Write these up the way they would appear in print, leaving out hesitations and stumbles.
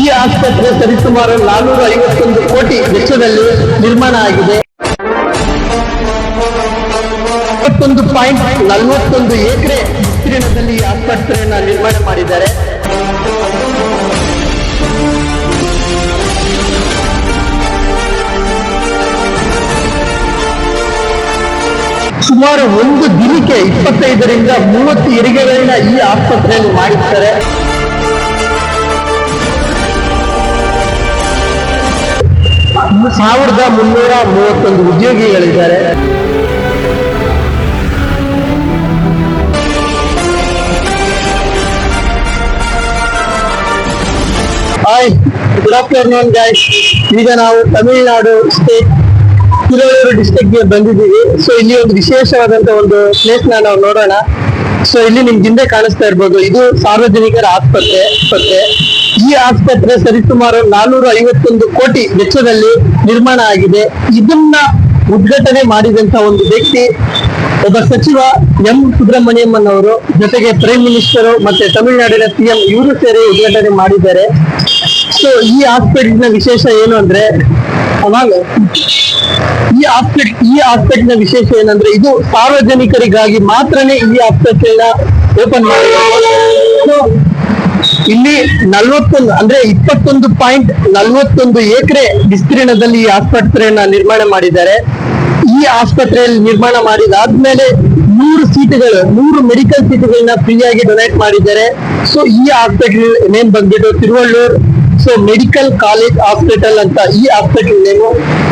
ಈ ಆಸ್ಪತ್ರೆ ಸರಿಸುಮಾರು 451 ಕೋಟಿ ವೆಚ್ಚದಲ್ಲಿ ನಿರ್ಮಾಣ ಆಗಿದೆ. 41.41 ಎಕರೆ ವಿಸ್ತೀರ್ಣದಲ್ಲಿ ಈ ಆಸ್ಪತ್ರೆಯನ್ನ ನಿರ್ಮಾಣ ಮಾಡಿದ್ದಾರೆ. ಸುಮಾರು ಒಂದು ದಿನಕ್ಕೆ 25ರಿಂದ 30 ಹೆರಿಗೆಗಳನ್ನ ಈ ಆಸ್ಪತ್ರೆಯಲ್ಲಿ ಮಾಡಿರ್ತಾರೆ. ಸಾವಿರದ 331 ಉದ್ಯೋಗಿಗಳಿದ್ದಾರೆ. Hi, good afternoon guys. ಈಗ ನಾವು ತಮಿಳುನಾಡು ಸ್ಟೇಟ್ ತಿರುವಳ್ಳೂರು ಡಿಸ್ಟ್ರಿಕ್ಟ್ ಗೆ ಬಂದಿದ್ದೀವಿ. ಸೊ ಇಲ್ಲಿ ಒಂದು ವಿಶೇಷವಾದಂತ ಒಂದು ಪ್ಲೇಸ್ ನಾವು ನೋಡೋಣ. ಸೊ ಇಲ್ಲಿ ನಿಮ್ಗೆ ಹಿಂದೆ ಕಾಣಿಸ್ತಾ ಇರ್ಬೋದು, ಇದು ಸಾರ್ವಜನಿಕರ ಆಸ್ಪತ್ರೆ. ಈ ಆಸ್ಪತ್ರೆ ಸರಿಸುಮಾರು 451 ಕೋಟಿ ವೆಚ್ಚದಲ್ಲಿ ನಿರ್ಮಾಣ ಆಗಿದೆ. ಇದನ್ನ ಉದ್ಘಾಟನೆ ಮಾಡಿದಂತ ಒಂದು ವ್ಯಕ್ತಿ ಒಬ್ಬ ಸಚಿವ ಎಂ ಸುಬ್ರಹ್ಮಣ್ಯಂ ಅವರು, ಜೊತೆಗೆ ಪ್ರೈಮ್ ಮಿನಿಸ್ಟರ್ ಮತ್ತೆ ತಮಿಳುನಾಡಿನ ಸಿಎಂ ಇವರು ಸೇರಿ ಉದ್ಘಾಟನೆ ಮಾಡಿದ್ದಾರೆ. ಸೊ ಈ ಹಾಸ್ಪಿಟಲ್ ವಿಶೇಷ ಏನು ಅಂದ್ರೆ ಈ ಹಾಸ್ಪಿಟಲ್ ವಿಶೇಷ ಏನಂದ್ರೆ ಇದು ಸಾರ್ವಜನಿಕರಿಗಾಗಿ ಮಾತ್ರನೇ ಈ ಹಾಸ್ಪಿಟಲ್ ಓಪನ್ ಮಾಡಿದ್ದಾರೆ. ಇಲ್ಲಿ 21.41 ಎಕರೆ ವಿಸ್ತೀರ್ಣದಲ್ಲಿ ಈ ಆಸ್ಪತ್ರೆಯನ್ನ ನಿರ್ಮಾಣ ಮಾಡಿದ್ದಾರೆ. ಈ ಆಸ್ಪತ್ರೆಯಲ್ಲಿ ನಿರ್ಮಾಣ ಮಾಡಿದಾದ್ಮೇಲೆ 100 ಮೆಡಿಕಲ್ ಸೀಟುಗಳನ್ನ ಫ್ರೀಯಾಗಿ ಡೊನೇಟ್ ಮಾಡಿದ್ದಾರೆ. ಸೊ ಈ ಹಾಸ್ಪಿಟಲ್ ನೇಮ್ ಬಂದ್ಬಿಟ್ಟು ತಿರುವಳ್ಳೂರ್ ಮೆಡಿಕಲ್ ಕಾಲೇಜ್ ಹಾಸ್ಪಿಟಲ್ ಅಂತ ಈ ಹಾಸ್ಪಿಟಲ್ ನೇಮು.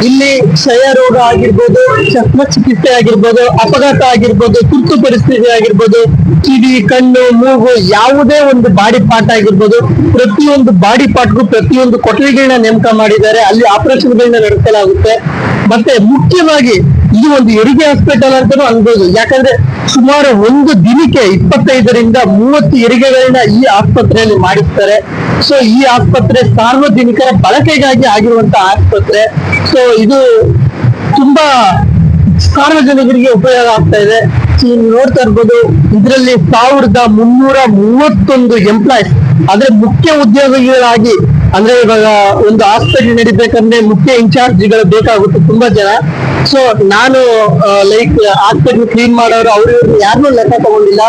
ಇಲ್ಲಿ ಕ್ಷಯ ರೋಗ ಆಗಿರ್ಬೋದು, ಶಸ್ತ್ರಚಿಕಿತ್ಸೆ ಆಗಿರ್ಬೋದು, ಅಪಘಾತ ಆಗಿರ್ಬೋದು, ತುರ್ತು ಪರಿಸ್ಥಿತಿ ಆಗಿರ್ಬೋದು, ಕಿವಿ, ಕಣ್ಣು, ಮೂಗು, ಯಾವುದೇ ಒಂದು ಬಾಡಿ ಪಾರ್ಟ್ ಆಗಿರ್ಬೋದು, ಪ್ರತಿಯೊಂದು ಬಾಡಿ ಪಾರ್ಟ್ಗೂ ಪ್ರತಿಯೊಂದು ಕೊಠಡಿಗಳನ್ನ ನೇಮಕ ಮಾಡಿದ್ದಾರೆ. ಅಲ್ಲಿ ಆಪರೇಷನ್ಗಳನ್ನ ನಡೆಸಲಾಗುತ್ತೆ. ಮತ್ತೆ ಮುಖ್ಯವಾಗಿ ಇದು ಒಂದು ಹೆರಿಗೆ ಹಾಸ್ಪಿಟಲ್ ಅಂತಾನೂ ಅನ್ಬೋದು. ಯಾಕಂದ್ರೆ ಸುಮಾರು ಒಂದು ದಿನಕ್ಕೆ 25ರಿಂದ 30 ಹೆರಿಗೆಗಳನ್ನ ಈ ಆಸ್ಪತ್ರೆಯಲ್ಲಿ ಮಾಡಿಸ್ತಾರೆ. ಸೊ ಈ ಆಸ್ಪತ್ರೆ ಸಾರ್ವಜನಿಕರ ಬಳಕೆಗಾಗಿ ಆಗಿರುವಂತಹ ಆಸ್ಪತ್ರೆ. ಸೊ ಇದು ತುಂಬಾ ಸಾರ್ವಜನಿಕರಿಗೆ ಉಪಯೋಗ ಆಗ್ತಾ ಇದೆ. ನೋಡ್ತಾ ಇರ್ಬೋದು, ಇದರಲ್ಲಿ 1331 ಎಂಪ್ಲಾಯ್ಸ್ ಅಂದ್ರೆ ಮುಖ್ಯ ಉದ್ಯೋಗಿಗಳಾಗಿ, ಅಂದ್ರೆ ಇವಾಗ ಒಂದು ಹಾಸ್ಪಿಟಲ್ ನಡಿಬೇಕಂದ್ರೆ ಮುಖ್ಯ ಇನ್ಚಾರ್ಜ್ಗಳು ಬೇಕಾಗುತ್ತೆ ತುಂಬಾ ಜನ. ಸೊ ನಾನು ಲೈಕ್ ಹಾಸ್ಪಿಟಲ್ ಕ್ಲೀನ್ ಮಾಡೋರು ಅವರು ಯಾರನ್ನೂ ಲೆಕ್ಕ ತಗೊಂಡಿಲ್ಲ.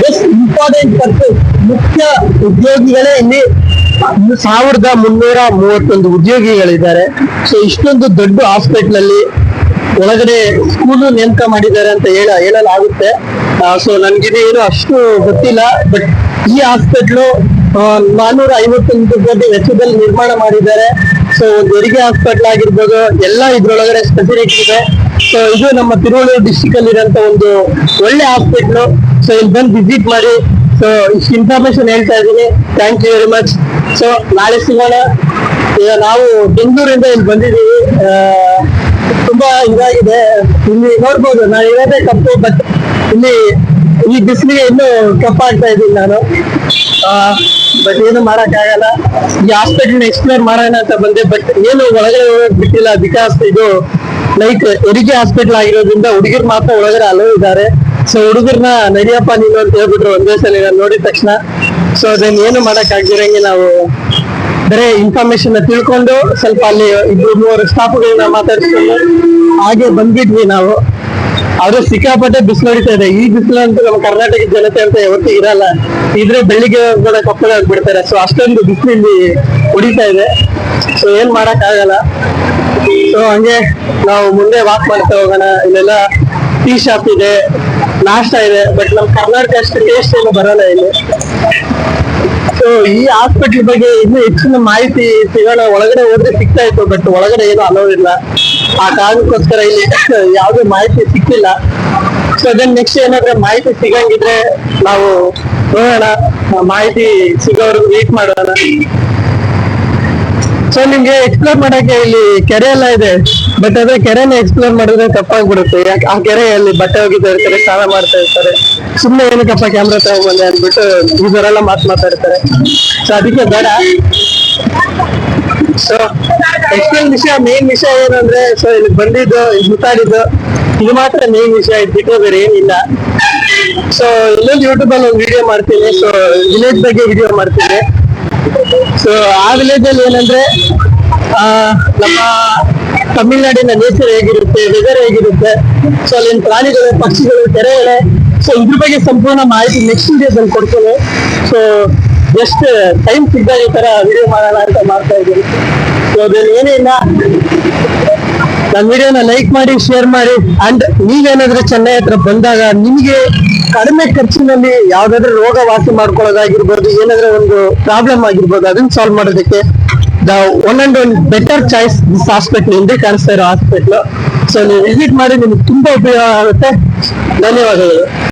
ಜಸ್ಟ್ ಇಂಪಾರ್ಟೆಂಟ್ ಪರ್ಸನ್, ಮುಖ್ಯ ಉದ್ಯೋಗಿಗಳೇ ಇಲ್ಲಿ 1331 ಉದ್ಯೋಗಿಗಳಿದ್ದಾರೆ. ಸೊ ಇಷ್ಟೊಂದು ದೊಡ್ಡ ಹಾಸ್ಪಿಟಲ್ ಅಲ್ಲಿ ಒಳಗಡೆ ಸ್ಕೂಲು ನೇಮಕ ಮಾಡಿದ್ದಾರೆ ಅಂತ ಹೇಳಲಾಗುತ್ತೆ. ಸೊ ನನ್ಗಿದು ಏನು ಅಷ್ಟು ಗೊತ್ತಿಲ್ಲ. ಬಟ್ ಈ ಹಾಸ್ಪಿಟ್ಲು 451 ಕೋಟಿ ವೆಚ್ಚದಲ್ಲಿ ನಿರ್ಮಾಣ ಮಾಡಿದ್ದಾರೆ. ಸೊ ಒಂದು ಹೆರಿಗೆ ಹಾಸ್ಪಿಟಲ್ ಆಗಿರ್ಬೋದು, ಎಲ್ಲ ಇದ್ರೊಳಗಡೆ ಸ್ಪೆಸಿಲಿಟಿ ಇದೆ. ಸೊ ಇದು ನಮ್ಮ ತಿರುವಳ್ಳೂರು ಡಿಸ್ಟಿಕ್ ಅಲ್ಲಿ ಇರೋಂತ ಒಂದು ಒಳ್ಳೆ ಹಾಸ್ಪಿಟ್ಲು. ಸೊ ಇಲ್ಲಿ ಬಂದು ವಿಸಿಟ್ ಮಾಡಿ. ಸೊ ಇಷ್ಟು ಇನ್ಫಾರ್ಮೇಶನ್ ಹೇಳ್ತಾ ಇದ್ದೀನಿ. Thank you very much. So ನಾಳೆ ಸಿಗೋಣ. ಈಗ ನಾವು ಬೆಂಗಳೂರಿಂದ ಇಲ್ಲಿ ಬಂದಿದ್ದೀವಿ. ತುಂಬಾ ಇದಾಗಿದೆ. ಇಲ್ಲಿ ನೋಡ್ಬೋದು, ನಾನು ಇರೋದೇ ಕಪ್ಪು, ಬಟ್ ಇಲ್ಲಿ ಈ ಬಿಸಿಲಿಗೆ ಇನ್ನೂ ಕಪ್ಪಾಗ್ತಾ ಇದ್ದೀನಿ ನಾನು. ಬಟ್ ಏನು ಮಾಡಕ್ ಆಗಲ್ಲ. ಈ ಹಾಸ್ಪಿಟಲ್ ಎಕ್ಸ್ಪ್ಲೋರ್ ಮಾಡೋಣ ಅಂತ ಬಂದೆ, ಬಟ್ ಏನು ಒಳಗಡೆ ಹೋಗಕ್ ಬಿಟ್ಟಿಲ್ಲ. ಬಿಕಾಸ್ ಇದು ಲೈಕ್ ಹೆರಿಗೆ ಹಾಸ್ಪಿಟಲ್ ಆಗಿರೋದ್ರಿಂದ ಹುಡುಗರು ಮಾತ್ರ ಒಳಗಡೆ ಅಲೋ ಇದ್ದಾರೆ. ಸೊ ಹುಡುಗರ್ನ ನಡಿಯಪ್ಪ ನೀನು ಅಂತ ಹೇಳ್ಬಿಟ್ರು ಒಂದೇ ಸಲ ನೋಡಿದ ತಕ್ಷಣ. ಸೊ ಅದನ್ನ ಏನು ಮಾಡಕ್ ಆಗ್ದಿರಂಗೆ ನಾವು ಬರೇ ಇನ್ಫಾರ್ಮೇಶನ್ ತಿಳ್ಕೊಂಡು ಸ್ವಲ್ಪ ಅಲ್ಲಿ 2-3 ಸ್ಟಾಫ್ಗಳನ್ನ ಮಾತಾಡಿಸ್ಕೊಂಡು ಹಾಗೆ ಬಂದ್ಬಿಟ್ವಿ ನಾವು. ಆದ್ರೆ ಸಿಕ್ಕಾಪಟ್ಟೆ ಬಿಸಿಲು ಹೊಡಿತಾ ಇದೆ. ಈ ಬಿಸಿಲು ಅಂತೂ ನಮ್ಮ ಕರ್ನಾಟಕದ ಜನತೆ ಅಂತ ಯಾವತ್ತೂ ಇರಲ್ಲ. ಇದ್ರೆ ಬೆಳಿಗ್ಗೆ ಕೂಡ ಕಪ್ಪಳ ಆಗ್ಬಿಡ್ತಾರೆ. ಸೊ ಅಷ್ಟೊಂದು ಬಿಸಿಲು ಇಲ್ಲಿ ಹೊಡಿತಾ ಇದೆ. ಸೊ ಏನ್ ಮಾಡಕ್ ಆಗಲ್ಲ. ಸೊ ಹಂಗೆ ನಾವು ಮುಂದೆ ವಾಕ್ ಮಾಡ್ತಾ ಹೋಗೋಣ. ಇಲ್ಲೆಲ್ಲ ಟೀ ಶಾಪ್ ಇದೆ, ನಾಷ್ಟ ಇದೆ, ಬಟ್ ನಮ್ ಕರ್ನಾಟಕ ಅಷ್ಟು ಟೇಸ್ಟ್ ಏನು ಬರಲ್ಲ ಇಲ್ಲಿ. ಸೊ ಈ ಹಾಸ್ಪಿಟಲ್ ಬಗ್ಗೆ ಇನ್ನೂ ಹೆಚ್ಚಿನ ಮಾಹಿತಿ ಸಿಗೋಣ. ಒಳಗಡೆ ಹೋದ್ರೆ ಸಿಗ್ತಾ ಇತ್ತು, ಬಟ್ ಒಳಗಡೆ ಏನು ಅಲೋ ಇಲ್ಲ. ಆ ಕಾರಣಕ್ಕೋಸ್ಕರ ಇಲ್ಲಿ ಯಾವುದೇ ಮಾಹಿತಿ ಸಿಕ್ಕಿಲ್ಲ. ಸೊ ಅದನ್ನ ನೆಕ್ಸ್ಟ್ ಏನಾದ್ರೆ ಮಾಹಿತಿ ಸಿಗಂಗಿದ್ರೆ ನಾವು ನೋಡೋಣ. ಮಾಹಿತಿ ಸಿಗೋವರೆಗೂ ವೇಟ್ ಮಾಡೋಣ. ಸೊ ನಿಮ್ಗೆ ಎಕ್ಸ್ಪ್ಲೋರ್ ಮಾಡಕ್ಕೆ ಇಲ್ಲಿ ಕೆರೆ ಎಲ್ಲ ಇದೆ, ಬಟ್ ಅದೇ ಕೆರೆನ ಎಕ್ಸ್ಪ್ಲೋರ್ ಮಾಡಿದ್ರೆ ತಪ್ಪಾಗ್ಬಿಡುತ್ತೆ. ಯಾಕೆ ಆ ಕೆರೆಯಲ್ಲಿ ಬಟ್ಟೆ ಹೋಗಿತಾ ಇರ್ತಾರೆ, ಸ್ನಾನ ಮಾಡ್ತಾ ಇರ್ತಾರೆ. ಸುಮ್ಮನೆ ಏನಕ್ಕಪ್ಪ ಕ್ಯಾಮ್ರಾ ತಗೊಂಡ್ಬಂದೆ ಅಂದ್ಬಿಟ್ಟು ಇದರೆಲ್ಲ ಮಾತಾಡ್ತಾರೆ. ಸೊ ಅದಕ್ಕೆ ಬೇಡ. ಸೊ ಮೇನ್ ವಿಷಯ ಏನಂದ್ರೆ, ಸೊ ಇಲ್ಲಿ ಬಂದಿದ್ದು, ಇಲ್ಲಿ ಸುತ್ತಾಡಿದ್ದು, ಇದು ಮಾತ್ರ ಮೇನ್ ವಿಷಯ. ಇದ್ಬಿಟ್ಟು ಬೇರೆ ಏನಿಲ್ಲ. ಸೊ ಇನ್ನೊಂದು ಯೂಟ್ಯೂಬ್ ಅಲ್ಲಿ ಒಂದು ವಿಡಿಯೋ ಮಾಡ್ತೀನಿ. ಸೊ ವಿಲೇಜ್ ಬಗ್ಗೆ ವಿಡಿಯೋ ಮಾಡ್ತೀನಿ. ಸೊ ಆ ವಿಲೇಜ್ ಅಲ್ಲಿ ಏನಂದ್ರೆ ಆ, ನಮ್ಮ ತಮಿಳ್ನಾಡಿನ ನೇಚರ್ ಹೇಗಿರುತ್ತೆ, ವೆದರ್ ಹೇಗಿರುತ್ತೆ, ಸೊ ಅಲ್ಲಿನ ಪ್ರಾಣಿಗಳು, ಪಕ್ಷಿಗಳು, ಕೆರೆಗಳು, ಸೊ ಇದ್ರ ಬಗ್ಗೆ ಸಂಪೂರ್ಣ ಮಾಹಿತಿ ನೆಕ್ಸ್ಟ್ ವಿಡಿಯೋದಲ್ಲಿ ಕೊಡ್ತೇನೆ. ಸೊ ಜಸ್ಟ್ ಟೈಮ್ ಸಿಗ್ದಾಗ ಈ ತರ ವಿಡಿಯೋ ಮಾಡೋಣ ಅಂತ ಮಾಡ್ತಾ ಇದ್ದೀನಿ. ಸೊ ಅದ್ರಲ್ಲಿ ಏನೇ ಇಲ್ಲ, ನನ್ನ ವಿಡಿಯೋನ ಲೈಕ್ ಮಾಡಿ, ಶೇರ್ ಮಾಡಿ. ಅಂಡ್ ನೀವೇನಾದ್ರೂ ಚೆನ್ನೈ ಹತ್ರ ಬಂದಾಗ ನಿಮಗೆ ಕಡಿಮೆ ಖರ್ಚಿನಲ್ಲಿ ಯಾವ್ದಾದ್ರು ರೋಗ ವಾಸಿ ಮಾಡ್ಕೊಳ್ಳೋದಾಗಿರ್ಬೋದು, ಏನಾದ್ರೂ ಒಂದು ಪ್ರಾಬ್ಲಮ್ ಆಗಿರ್ಬೋದು, ಅದನ್ನ ಸಾಲ್ವ್ ಮಾಡೋದಕ್ಕೆ the one and one better choice this hospital ಹಿಂದೆ ಕಾಣಿಸ್ತಾ ಇರೋ ಹಾಸ್ಪಿಟ್ಲ್. ಸೊ ನೀವು ವಿಸಿಟ್ ಮಾಡಿ, ನಿಮ್ಗೆ ತುಂಬಾ ಉಪಯೋಗ ಆಗುತ್ತೆ. ಧನ್ಯವಾದಗಳು.